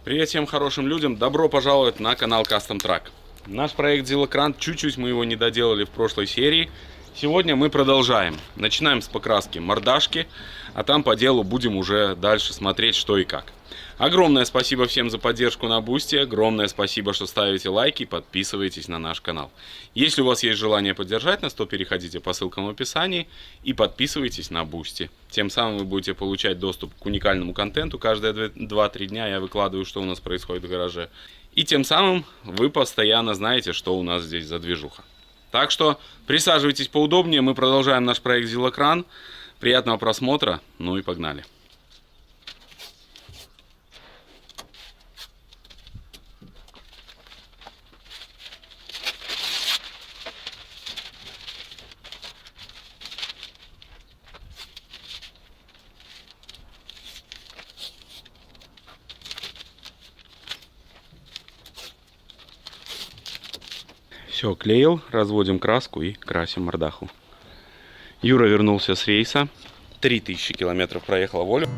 Привет всем хорошим людям, добро пожаловать на канал Custom Truck. Наш проект Зилокран, чуть-чуть мы его не доделали в прошлой серии. Сегодня мы продолжаем. Начинаем с покраски мордашки, а там по делу будем уже дальше смотреть, что и как. Огромное спасибо всем за поддержку на Бусти, огромное спасибо, что ставите лайки и подписываетесь на наш канал. Если у вас есть желание поддержать нас, то переходите по ссылкам в описании и подписывайтесь на Бусти. Тем самым вы будете получать доступ к уникальному контенту. Каждые 2-3 дня я выкладываю, что у нас происходит в гараже. И тем самым вы постоянно знаете, что у нас здесь за движуха. Так что присаживайтесь поудобнее, мы продолжаем наш проект Зилокран. Приятного просмотра, ну и погнали. Все, клеил, разводим краску и красим мордаху. Юра вернулся с рейса. 3000 километров проехал волю.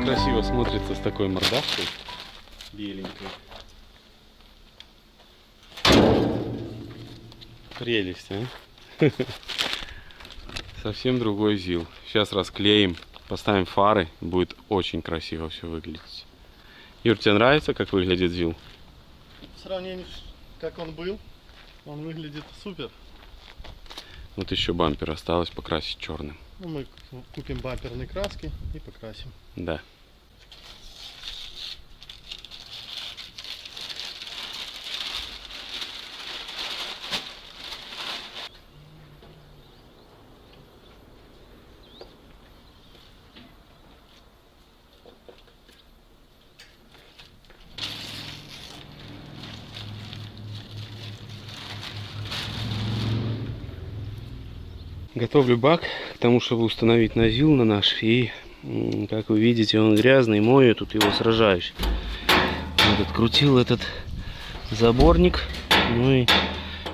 Красиво смотрится с такой мордашкой беленькой. Прелесть, а? Совсем другой ЗИЛ. Сейчас расклеим, поставим фары, будет очень красиво все выглядеть. Юр, тебе нравится, как выглядит ЗИЛ? В сравнении с как он был, он выглядит супер. Вот еще бампер осталось покрасить черным. Ну, мы купим бамперные краски и покрасим. Да. Готовлю бак к тому, чтобы установить на ЗИЛ на наш. И, как вы видите, он грязный, мою, тут его сражаюсь. Вот открутил этот заборник. Ну и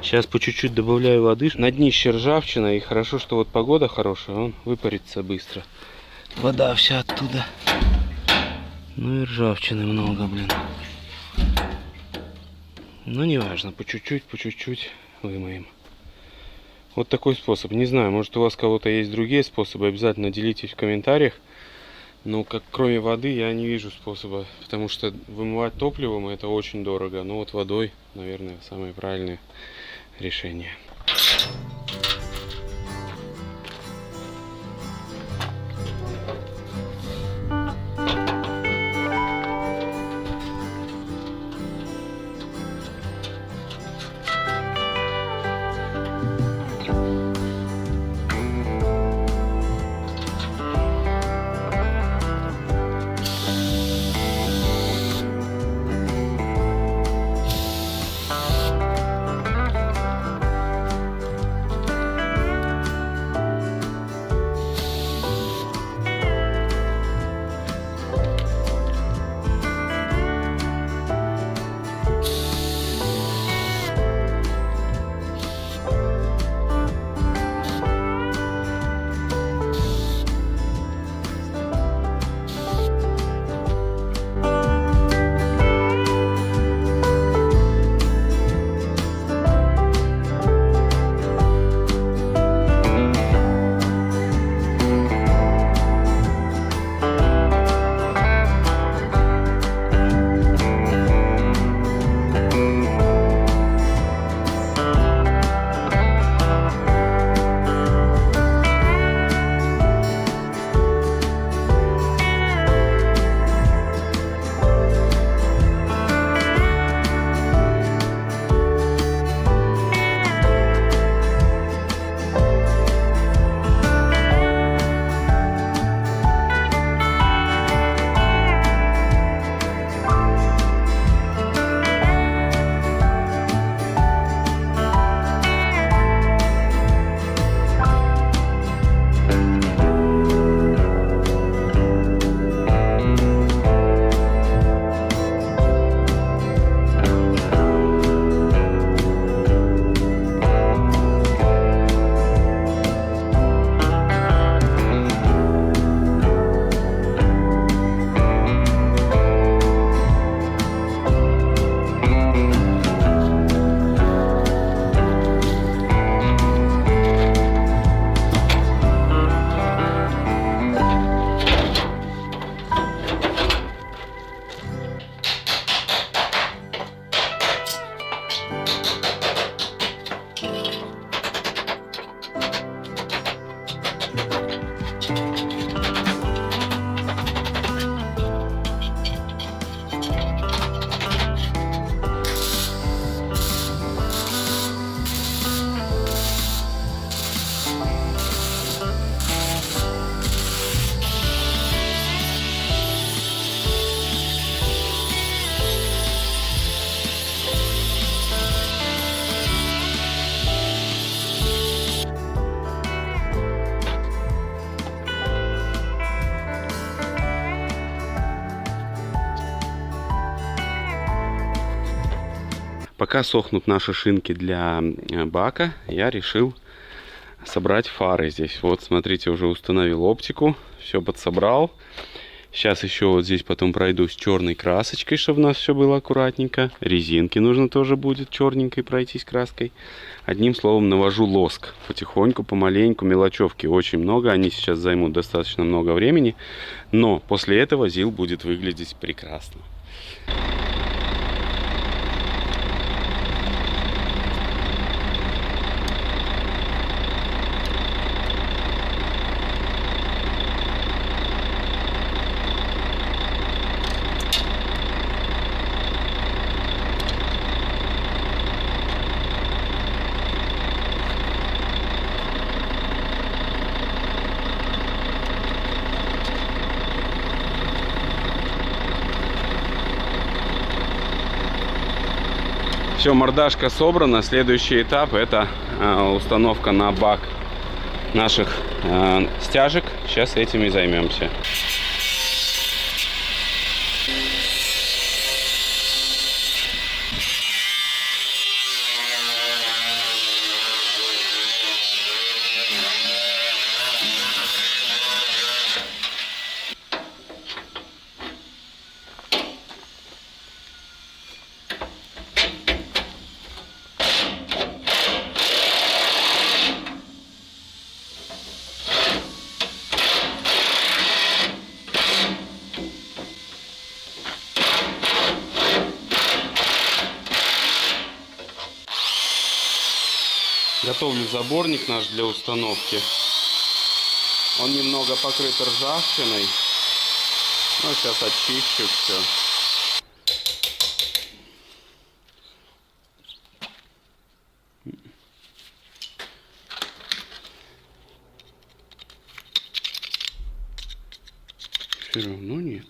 сейчас по чуть-чуть добавляю воды. На днище ржавчина, и хорошо, что вот погода хорошая, он выпарится быстро. Вода вся оттуда. Ну и ржавчины много, блин. Но не важно, по чуть-чуть вымоем. Вот такой способ. Не знаю, может у вас у кого-то есть другие способы, обязательно делитесь в комментариях. Ну, как кроме воды я не вижу способа, потому что вымывать топливом это очень дорого. Но вот водой, наверное, самое правильное решение. Пока сохнут наши шинки для бака, я решил собрать фары здесь. Вот, смотрите, уже установил оптику, все подсобрал. Сейчас еще вот здесь потом пройдусь черной красочкой, чтобы у нас все было аккуратненько. Резинки нужно тоже будет черненькой пройтись краской. Одним словом, навожу лоск. Потихоньку, помаленьку, мелочевки очень много. Они сейчас займут достаточно много времени. Но после этого ЗИЛ будет выглядеть прекрасно. Все, мордашка собрана. Следующий этап — это установка на бак наших стяжек. Сейчас этим и займемся. Готовлю заборник наш для установки. Он немного покрыт ржавчиной. Ну, сейчас очищу все. Все равно нет.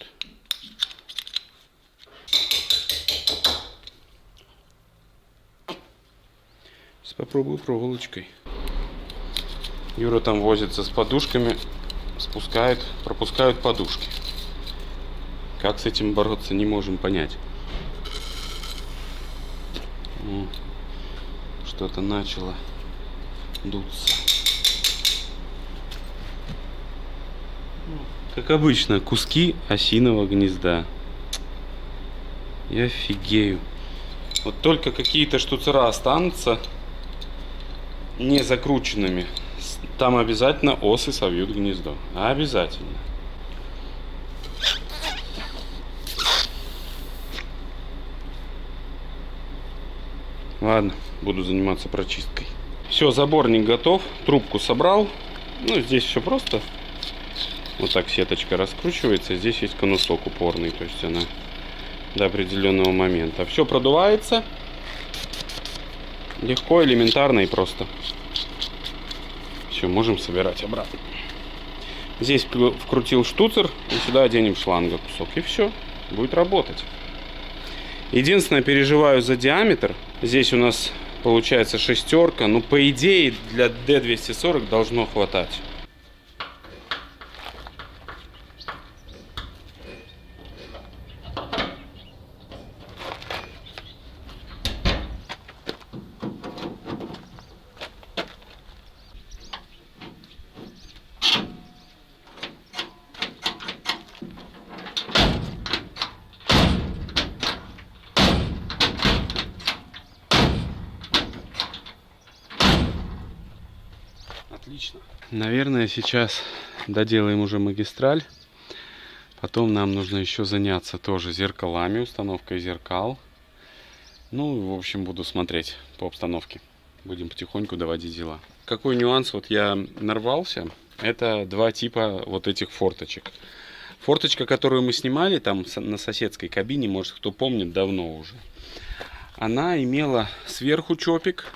Сейчас попробую проволочкой. Юра там возится с подушками, пропускают подушки. Как с этим бороться, не можем понять. Что-то начало дуться. Как обычно, куски осиного гнезда. Я офигею. Вот только какие-то штуцера останутся не закрученными. Там обязательно осы совьют гнездо. Обязательно. Ладно, буду заниматься прочисткой. Все, заборник готов. Трубку собрал. Ну, здесь все просто. Вот так сеточка раскручивается. Здесь есть конусок упорный. То есть она до определенного момента. Все продувается. Легко, элементарно и просто. Все, можем собирать обратно. Здесь вкрутил штуцер. И сюда оденем шланга кусок. И все, будет работать. Единственное, переживаю за диаметр. Здесь у нас получается шестерка. Ну, по идее, для D240 должно хватать. Отлично. Наверное, сейчас доделаем уже магистраль. Потом нам нужно еще заняться тоже зеркалами, установкой зеркал. Ну, в общем, буду смотреть по обстановке. Будем потихоньку доводить дела. Какой нюанс вот я нарвался? Это два типа вот этих форточек. Форточка, которую мы снимали там на соседской кабине, может кто помнит, давно уже. Она имела сверху чопик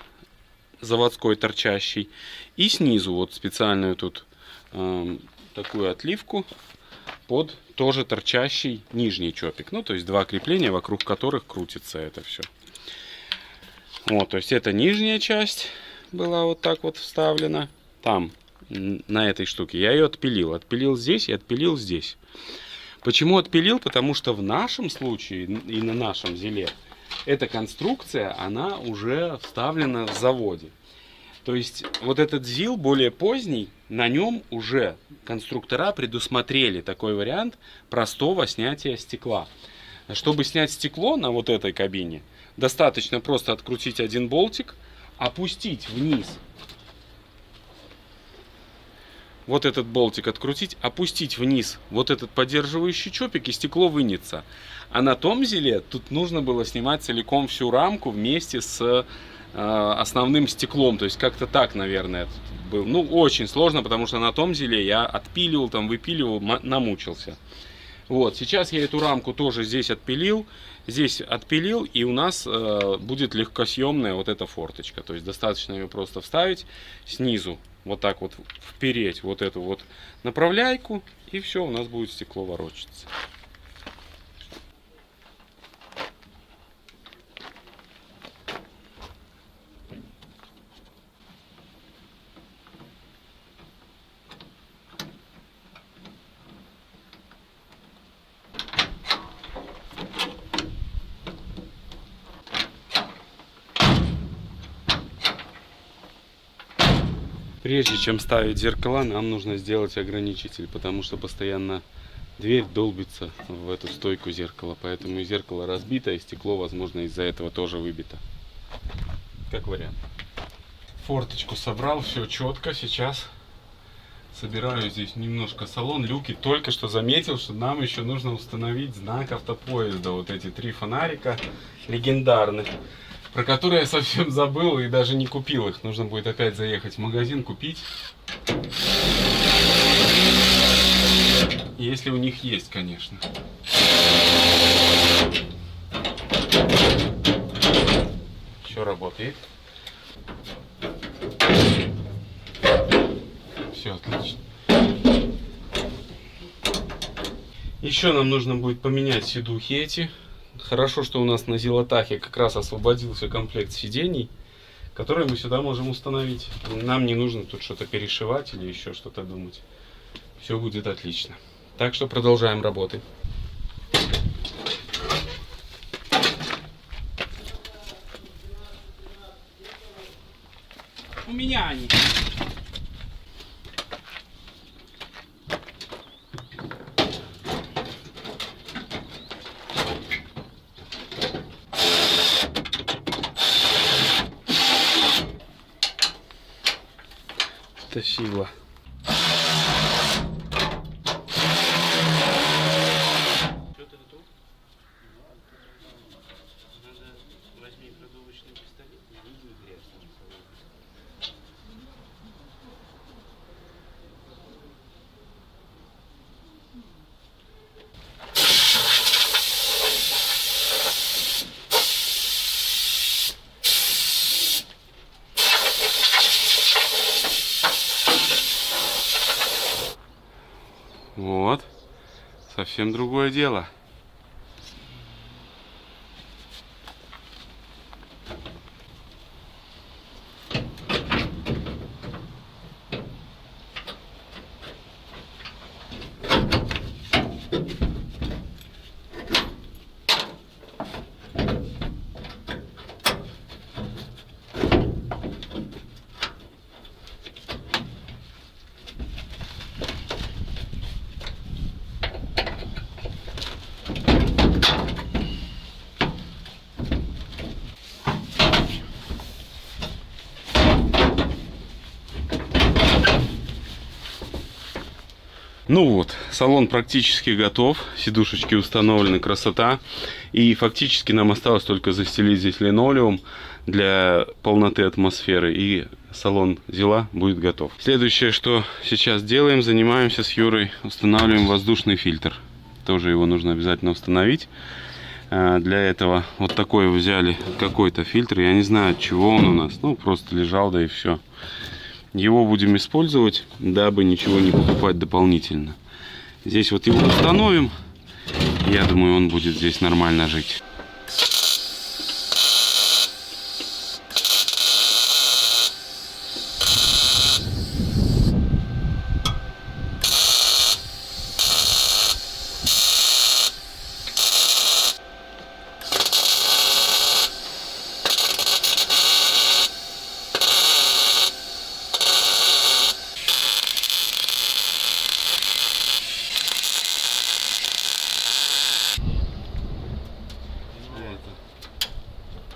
заводской торчащий и снизу вот специальную тут такую отливку под тоже торчащий нижний чопик. Ну, то есть два крепления, вокруг которых крутится это все. Вот, то есть это нижняя часть была вот так вот вставлена. Там, на этой штуке. Я ее отпилил. Отпилил здесь и отпилил здесь. Почему отпилил? Потому что в нашем случае и на нашем зиле эта конструкция, она уже вставлена в заводе. То есть вот этот ЗИЛ более поздний, на нем уже конструктора предусмотрели такой вариант простого снятия стекла. Чтобы снять стекло на вот этой кабине, достаточно просто открутить один болтик, опустить вниз. Вот этот болтик открутить, опустить вниз вот этот поддерживающий чопик, и стекло вынется. А на том зиле тут нужно было снимать целиком всю рамку вместе с основным стеклом. То есть как-то так, наверное, был. Ну, очень сложно, потому что на том зиле я отпиливал, там выпиливал, намучился. Вот, сейчас я эту рамку тоже здесь отпилил, и у нас будет легкосъемная вот эта форточка. То есть достаточно ее просто вставить снизу, вот так вот впереть вот эту вот направляйку, и все, у нас будет стекло ворочаться. Прежде чем ставить зеркала, нам нужно сделать ограничитель, потому что постоянно дверь долбится в эту стойку зеркала, поэтому и зеркало разбито, и стекло, возможно, из-за этого тоже выбито. Как вариант. Форточку собрал, все четко. Сейчас собираю здесь немножко салон, люки. Только что заметил, что нам еще нужно установить знак автопоезда. Вот эти 3 фонарика легендарных. про которые я совсем забыл и даже не купил их. Нужно будет опять заехать в магазин, купить. Если у них есть, конечно. Все работает. Все отлично. Еще нам нужно будет поменять сидухи эти. Хорошо, что у нас на Зилотахе как раз освободился комплект сидений, которые мы сюда можем установить. Нам не нужно тут что-то перешивать или еще что-то думать. Все будет отлично. Так что продолжаем работы. У меня они. Тащила. Вот, совсем другое дело. Ну вот, салон практически готов, сидушечки установлены, красота. И фактически нам осталось только застелить здесь линолеум для полноты атмосферы, и салон Зила будет готов. Следующее, что сейчас делаем, занимаемся с Юрой, устанавливаем воздушный фильтр. Тоже его нужно обязательно установить. Для этого вот такой взяли какой-то фильтр, я не знаю, от чего он у нас, ну просто лежал, да и все. Его будем использовать, дабы ничего не покупать дополнительно. Здесь вот его установим. Я думаю, он будет здесь нормально жить.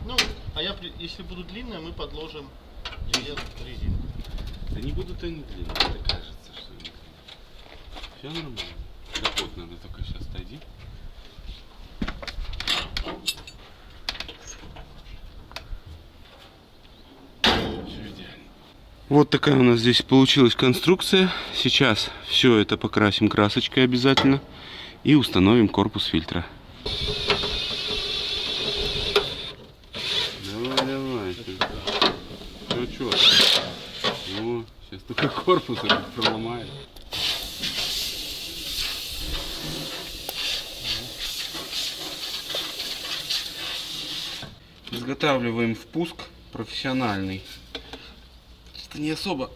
Ну, если будут длинные, мы подложим резину. Да не будут они длинные, это кажется, что они длинные. Все нормально. Капот надо только сейчас отойди. Все идеально. Вот такая у нас здесь получилась конструкция. Сейчас все это покрасим красочкой обязательно и установим корпус фильтра. Давай. Чё? Ну, сейчас только корпус этот проломает. Изготавливаем впуск профессиональный. Это не особо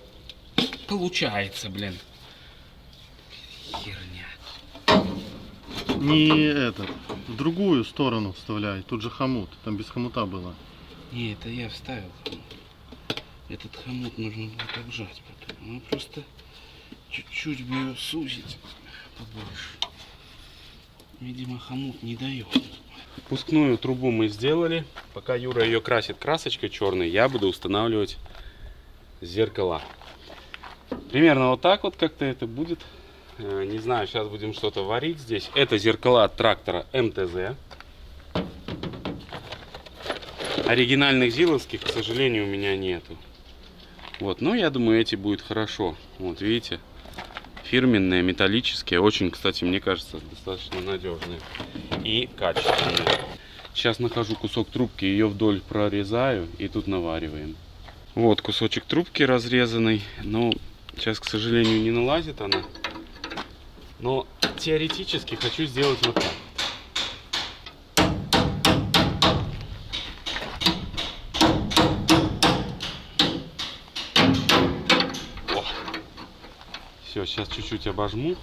получается, блин. Херня. Не этот, в другую сторону вставляй. Тут же хомут, там без хомута было. Не, это я вставил. Этот хомут нужно будет обжать потом. Ну просто чуть-чуть бы ее сузить побольше. Видимо, хомут не дает. Впускную трубу мы сделали. Пока Юра ее красит красочкой черной, я буду устанавливать зеркала. Примерно вот так вот как-то это будет. Не знаю, сейчас будем что-то варить здесь. Это зеркала от трактора МТЗ. Оригинальных зиловских, к сожалению, у меня нету. Вот, но я думаю, эти будут хорошо. Вот, видите, фирменные, металлические. Очень, кстати, мне кажется, достаточно надежные и качественные. Сейчас нахожу кусок трубки, ее вдоль прорезаю и тут навариваем. Вот кусочек трубки разрезанный. Но сейчас, к сожалению, не налазит она. Но теоретически хочу сделать вот так. Все, сейчас чуть-чуть обожму.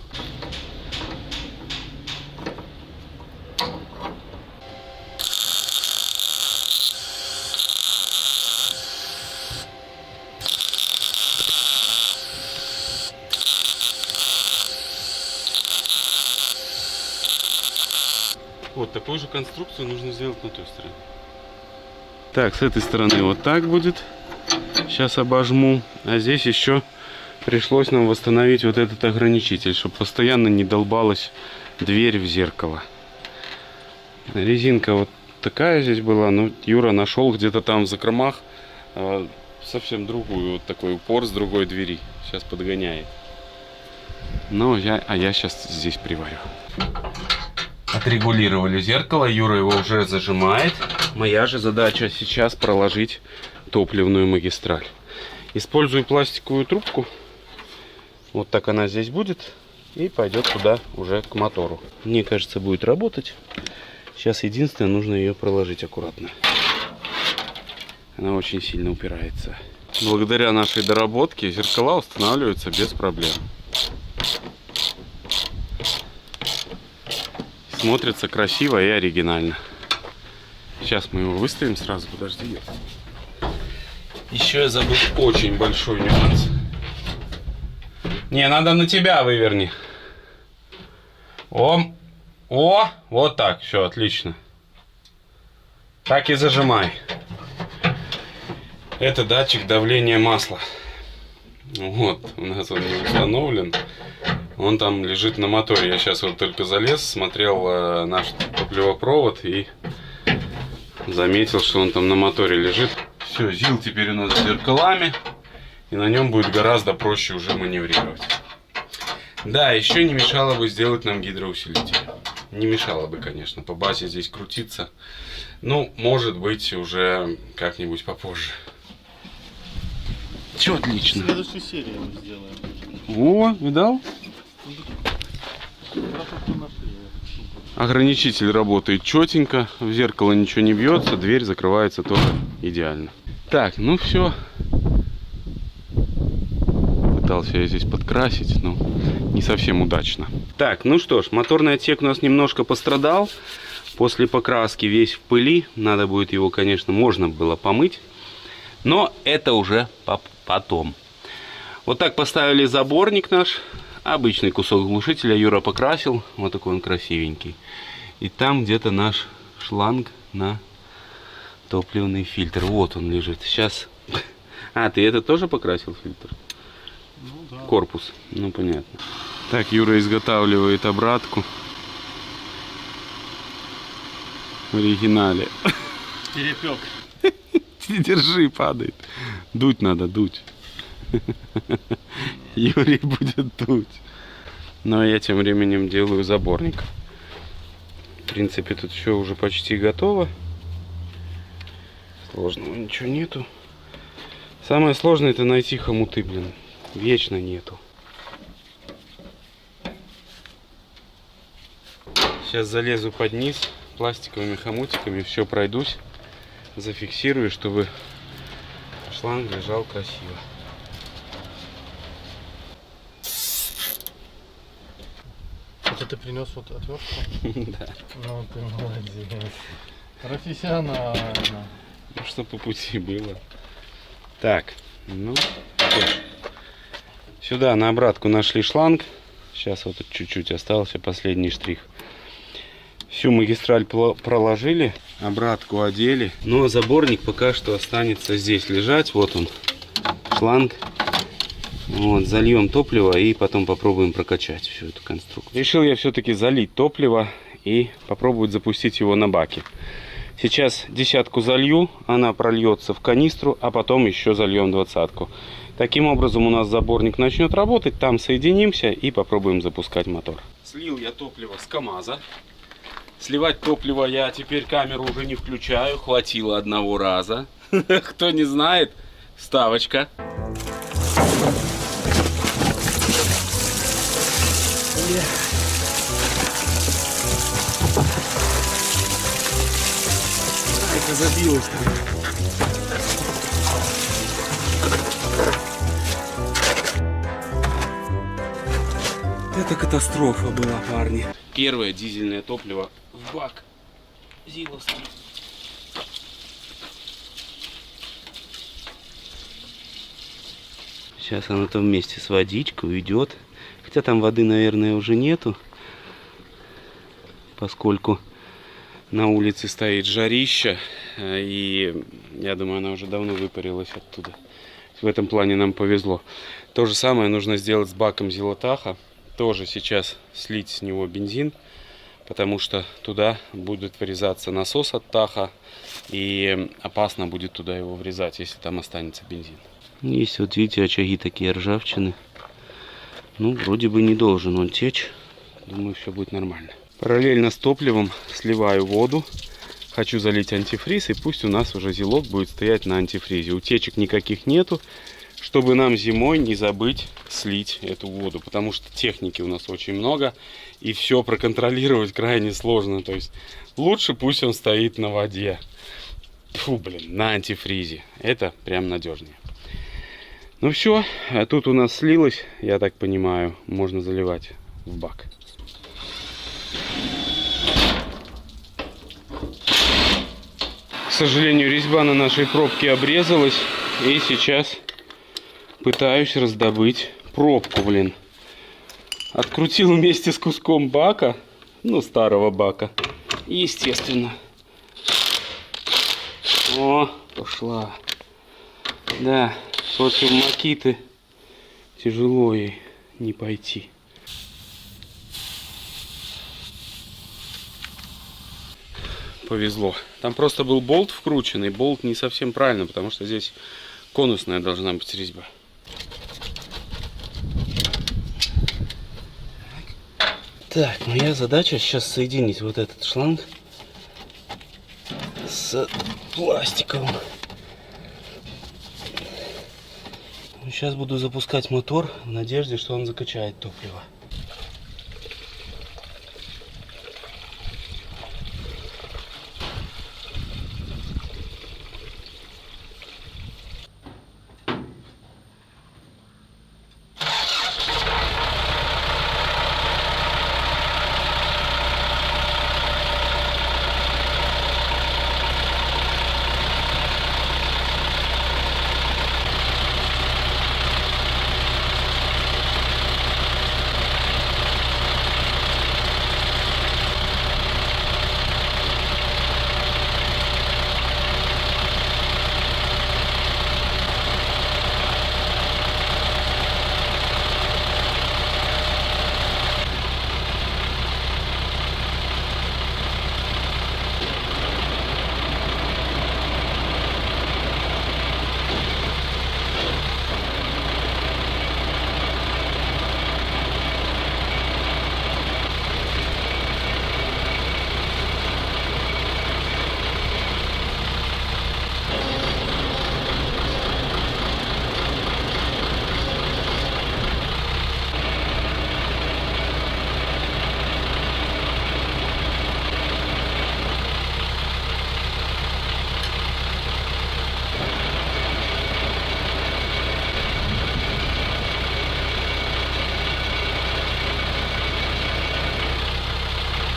Вот такую же конструкцию нужно сделать на той стороне. Так, с этой стороны вот так будет. Сейчас обожму. А здесь еще пришлось нам восстановить вот этот ограничитель, чтобы постоянно не долбалась дверь в зеркало. Резинка вот такая здесь была, но Юра нашел где-то там в закромах совсем другую, вот такой упор с другой двери. Сейчас подгоняет. Но я сейчас здесь приварю. Отрегулировали зеркало, Юра его уже зажимает. Моя же задача сейчас проложить топливную магистраль. Использую пластиковую трубку. Вот так она здесь будет. И пойдет туда уже к мотору. Мне кажется, будет работать. Сейчас единственное, нужно ее проложить аккуратно. Она очень сильно упирается. Благодаря нашей доработке зеркала устанавливаются без проблем. Смотрится красиво и оригинально. Сейчас мы его выставим сразу, подожди. Еще я забыл очень большой нюанс. Не, надо на тебя выверни. О, вот так, все, отлично. Так и зажимай. Это датчик давления масла. Вот, у нас он не установлен. Он там лежит на моторе. Я сейчас вот только залез, смотрел наш топливопровод и заметил, что он там на моторе лежит. Все, ЗИЛ теперь у нас с зеркалами. И на нем будет гораздо проще уже маневрировать. Да, еще не мешало бы сделать нам гидроусилитель. Не мешало бы, конечно, по базе здесь крутиться. Ну, может быть, уже как-нибудь попозже. Все отлично. В следующей серии мы сделаем. О, видал? Ограничитель работает четенько, в зеркало ничего не бьется, дверь закрывается тоже идеально. Так, ну все. Пытался я здесь подкрасить, но не совсем удачно. Так, ну что ж, моторный отсек у нас немножко пострадал. После покраски весь в пыли. Надо будет его, конечно, можно было помыть. Но это уже потом. Вот так поставили заборник наш. Обычный кусок глушителя Юра покрасил. Вот такой он красивенький. И там где-то наш шланг на топливный фильтр. Вот он лежит. Сейчас. А, ты это тоже покрасил фильтр? Ну, да. Корпус. Ну, понятно. Так, Юра изготавливает обратку. В оригинале. Перепек. Держи, падает. Дуть надо, дуть. Юрий будет дуть. Ну а я тем временем делаю заборник. В принципе, тут все уже почти готово. Сложного ничего нету. Самое сложное это найти хомуты, блин. Вечно нету. Сейчас залезу под низ пластиковыми хомутиками, все пройдусь, зафиксирую, чтобы шланг лежал красиво. Это ты принес вот отвертку? Да. Ну ты молодец. Профессионально. Ну, что по пути было. Так, ну, что? Сюда на обратку нашли шланг. Сейчас вот чуть-чуть остался, последний штрих. Всю магистраль проложили, обратку одели. Но заборник пока что останется здесь лежать. Вот он, шланг. Вот, зальем топливо и потом попробуем прокачать всю эту конструкцию. Решил я все-таки залить топливо и попробовать запустить его на баке. Сейчас десятку залью, она прольется в канистру, а потом еще зальем двадцатку. Таким образом у нас заборник начнет работать, там соединимся и попробуем запускать мотор. Слил я топливо с КамАЗа. Сливать топливо я теперь камеру уже не включаю, хватило одного раза. Кто не знает, вставочка. Айка забилась. Это катастрофа была, парни. Первое дизельное топливо в бак Зиловский. Сейчас оно там вместе с водичкой уйдет. Хотя там воды, наверное, уже нету. Поскольку на улице стоит жарища. И я думаю, она уже давно выпарилась оттуда. В этом плане нам повезло. То же самое нужно сделать с баком Зилотаха. Тоже сейчас слить с него бензин. Потому что туда будет врезаться насос от Таха. И опасно будет туда его врезать, если там останется бензин. Есть, вот видите, очаги такие ржавчины. Ну, вроде бы не должен он течь. Думаю, все будет нормально. Параллельно с топливом сливаю воду. Хочу залить антифриз, и пусть у нас уже зилок будет стоять на антифризе. Утечек никаких нету, чтобы нам зимой не забыть слить эту воду. Потому что техники у нас очень много, и все проконтролировать крайне сложно. То есть лучше пусть он стоит на воде. Фу, блин, на антифризе. Это прям надежнее. Ну все, а тут у нас слилось, я так понимаю, можно заливать в бак. К сожалению, резьба на нашей пробке обрезалась, и сейчас пытаюсь раздобыть пробку, блин. Открутил вместе с куском бака, ну, старого бака, естественно. О, пошла. Да. Против Макиты тяжело ей не пойти. Повезло. Там просто был болт вкрученный. Болт не совсем правильно, потому что здесь конусная должна быть резьба. Так, моя задача сейчас соединить вот этот шланг с пластиковым. Сейчас буду запускать мотор в надежде, что он закачает топливо.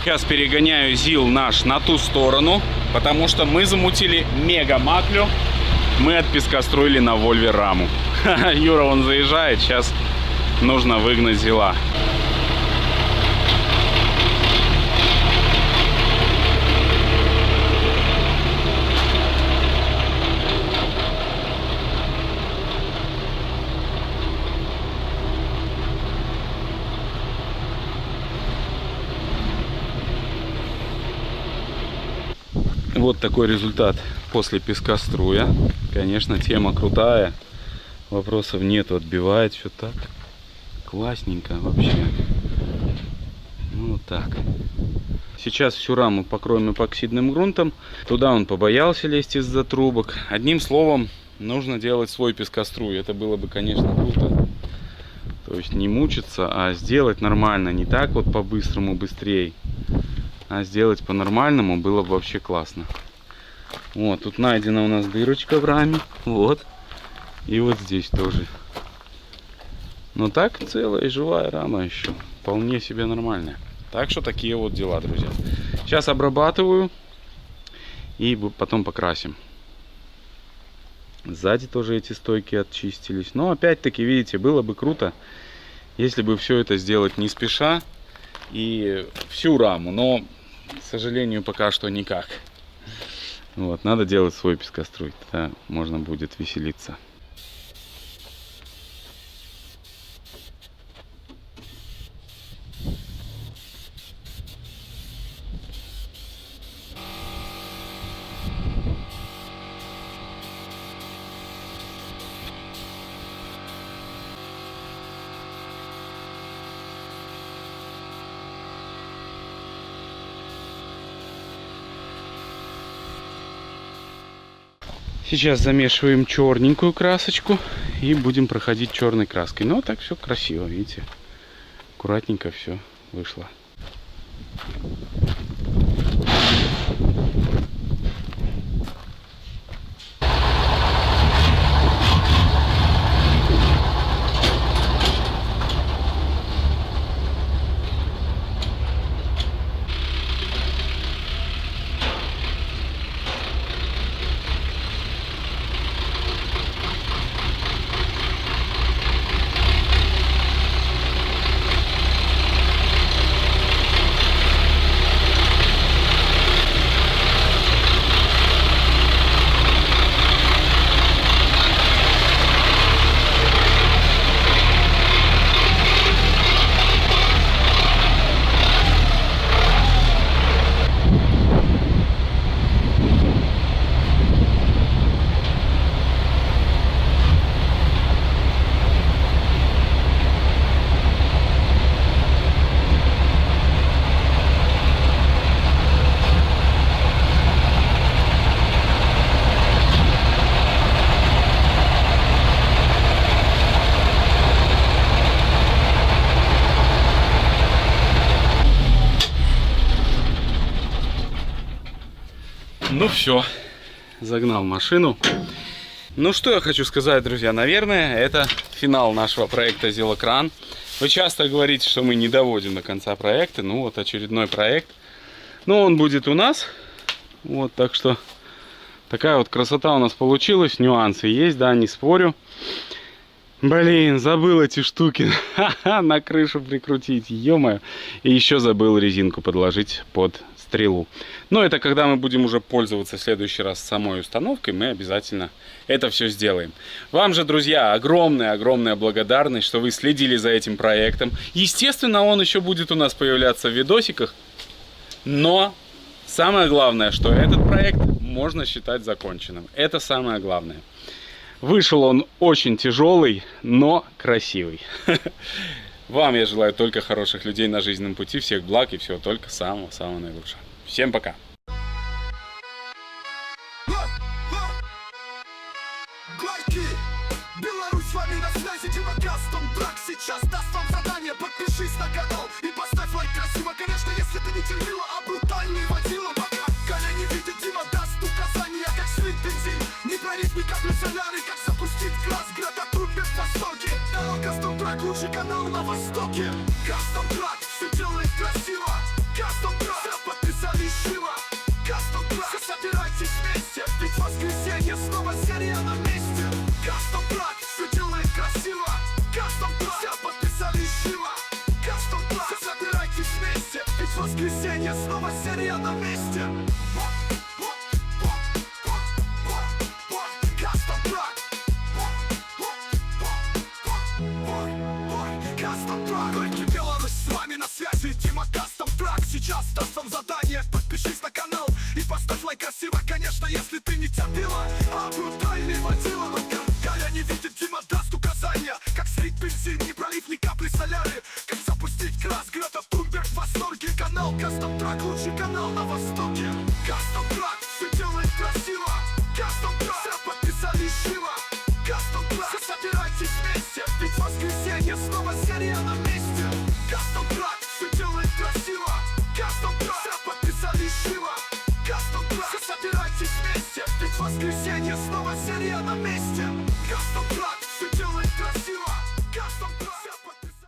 Сейчас перегоняю ЗИЛ наш на ту сторону, потому что мы замутили мега маклю. Мы от пескоструили на Вольве раму. Юра, он заезжает, сейчас нужно выгнать ЗИЛа. Вот такой результат после пескоструя. Конечно, тема крутая. Вопросов нету, отбивает все так. Классненько вообще. Ну вот так. Сейчас всю раму покроем эпоксидным грунтом. Туда он побоялся лезть из-за трубок. Одним словом, нужно делать свой пескоструй. Это было бы, конечно, круто. То есть не мучиться, а сделать нормально. Не так вот по-быстрому, быстрее. А сделать по-нормальному было бы вообще классно. Вот, тут найдена у нас дырочка в раме. Вот. И вот здесь тоже. Но так целая живая рама еще. Вполне себе нормальная. Так что такие вот дела, друзья. Сейчас обрабатываю. И потом покрасим. Сзади тоже эти стойки очистились. Но опять-таки, видите, было бы круто, если бы все это сделать не спеша. И всю раму. Но, к сожалению, пока что никак. Вот, надо делать свой пескоструй. Тогда можно будет веселиться. Сейчас замешиваем черненькую красочку и будем проходить черной краской. Но так все красиво, видите. Аккуратненько все вышло. Ну все, загнал машину. Ну что я хочу сказать, друзья, наверное, это финал нашего проекта Зилокран. Вы часто говорите, что мы не доводим до конца проекта. Ну вот очередной проект. Но он будет у нас. Вот, так что такая вот красота у нас получилась. Нюансы есть, да, не спорю. Блин, забыл эти штуки на крышу прикрутить, ё-моё. И еще забыл резинку подложить под стрелу. Но это когда мы будем уже пользоваться в следующий раз самой установкой, мы обязательно это все сделаем. Вам же, друзья, огромная благодарность, что вы следили за этим проектом. Естественно, он еще будет у нас появляться в видосиках. Но самое главное, что этот проект можно считать законченным. Это самое главное. Вышел он очень тяжелый, но красивый. Вам я желаю только хороших людей на жизненном пути, всех благ и всего только самого-самого наилучшего. Всем пока! Беларусь, с вами на связи, Кастом Трак. Сейчас даст вам задание, подпишись на канал и поставь лайк красиво. Конечно, если ты не терпила, а брутальный водила. Пока колени видит, Дима даст указания, как слить бензин. Не пролить ни капли соляри, как запустить глаз, града трубит в востоке. Кастом Трак, лучший канал на востоке. Кастом Трак, все делает красиво. Кастом Трак, все подписали живо. Кастом Трак, все собирайтесь вместе, ведь воскресенье снова серия на месте. Кастом Трак, все делает красиво. Кастом Трак, все подписали живо. Кастом Трак, все собирайтесь вместе, ведь воскресенье снова серия на месте. Кастом Трак. Кастом Трак. Беларусь, с вами на связи, Дима Кастом Трак. сейчас даст вам задание. Подпишись на канал и поставь лайк красиво. Конечно, если ты не терпила, а брутальный водила. Только Галя не видит, Дима даст указания. Как слить бензин, не пролив ни капли соляры. Как запустить крас, Грета Тунберг в восторге. Канал Custom Truck, лучший канал на востоке. Custom Truck, все делает красиво. Custom Truck, все подписались живо. Custom Truck, все собирайтесь вместе, ведь воскресенье снова серия на месте. Custom Truck, все делает красиво. Custom Truck, все подписались живо. Custom Truck, все собирайтесь вместе, ведь воскресенье снова серия на месте. Custom Truck.